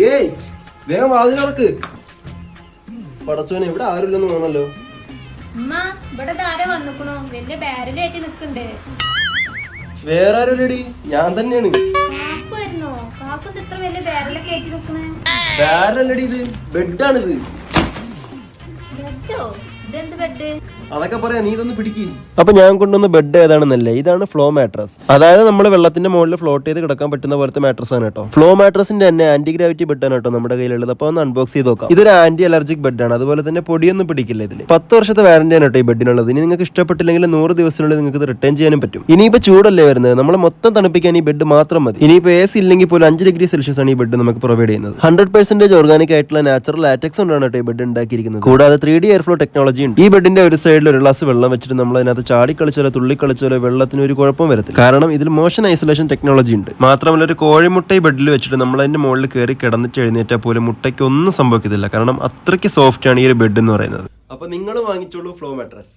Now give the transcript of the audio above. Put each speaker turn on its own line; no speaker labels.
ഏയ് വേഗം വാതിലടക്ക്. പടച്ചോനെ ഇവിടെ ആരുമില്ലെന്ന് തോന്നല്ലോ. വേറെ ആരുമില്ലടി, ഞാൻ തന്നെയാണ്. ബാരലടി, ഇത് ബെഡാണിത്. അതൊക്കെ പറയാ, നീ ഇതൊന്ന് പിടിക്ക്. അപ്പൊ ഞാൻ കൊണ്ടുവന്ന ബെഡ് ഏതാണെന്നല്ലേ, ഇതാണ് ഫ്ലോ മാട്രസ്. അതായത് നമ്മൾ വെള്ളത്തിന്റെ മുകളിൽ ഫ്ലോട്ട് ചെയ്ത് കിടക്കാൻ പറ്റുന്ന പോലത്തെ മാട്രസ് ആണ് കേട്ടോ. ഫ്ലോ മാട്രസിന്റെ തന്നെ ആന്റി ഗ്രാവിറ്റി ബെഡ് ആണ് കേട്ടോ നമ്മുടെ കയ്യിലുള്ളത്. അപ്പൊ ഒന്ന് അൺബോക്സ് ചെയ്ത് നോക്കാം. ഇതൊരു ആന്റി അലർജിക് ബെഡ് ആണ്, അതുപോലെ തന്നെ പൊടിയൊന്നും പിടിക്കില്ല ഇതിൽ. 10 വർഷത്തെ വാറന്റി ആണ് കേട്ടോ ഈ ബെഡിനുള്ളത്. ഇനി നിങ്ങൾക്ക് ഇഷ്ടപ്പെട്ടില്ലെങ്കിൽ 100 ദിവസത്തിനുള്ളിൽ നിങ്ങൾക്ക് ഇത് റിട്ടേൺ ചെയ്യാനും പറ്റും. ഇനിയിപ്പോ ചൂടല്ലേ വരുന്നത്, നമ്മൾ മൊത്തം തണുപ്പിക്കാൻ ഈ ബെഡ് മാത്രം മതി. ഇനിയിപ്പോ AC ഇല്ലെങ്കിൽ പോലും 5 ഡിഗ്രി സെൽഷ്യസ് ആണ് ഈ ബെഡ് നമുക്ക് പ്രൊവൈഡ് ചെയ്യുന്നത്. 100% ഓർഗാനിക് ആയിട്ടുള്ള നാച്ചുറൽ ലാറ്റക്സ് കൊണ്ടാണ് കേട്ടോ ഈ ബെഡ് ഉണ്ടാക്കിയിരിക്കുന്നത്. കൂടാതെ 3D എയർ ഫ്ലോ ടെക്നോളജി ഉണ്ട്. ഈ ബെഡിന്റെ ഒരു സൈഡിൽ ഒരു ഗ്ലാസ് വെള്ളം വെച്ചിട്ട് നമ്മൾ അതിനകത്ത് ചാടിക്കളിച്ചാലോ തുള്ളിക്കളിച്ചാലോ വെള്ളത്തിന് ഒരു കുഴപ്പം വരത്തില്ല. കാരണം ഇതിൽ മോഷൻ ഐസൊലേഷൻ ടെക്നോളജി ഉണ്ട്. മാത്രമല്ല ഒരു കോഴിമുട്ട ഈ ബെഡിൽ വെച്ചിട്ട് നമ്മൾ അതിന്റെ മുകളിൽ കയറി കിടന്നിട്ട് എഴുന്നേറ്റാൽ പോലും മുട്ടയ്ക്ക് ഒന്നും സംഭവിക്കത്തില്ല. കാരണം അത്രയ്ക്ക് സോഫ്റ്റ് ആണ് ഈ ഒരു ബെഡ് എന്ന് പറയുന്നത്. അപ്പൊ നിങ്ങൾ വാങ്ങിച്ചോളൂ ഫ്ലോ മാട്രസ്.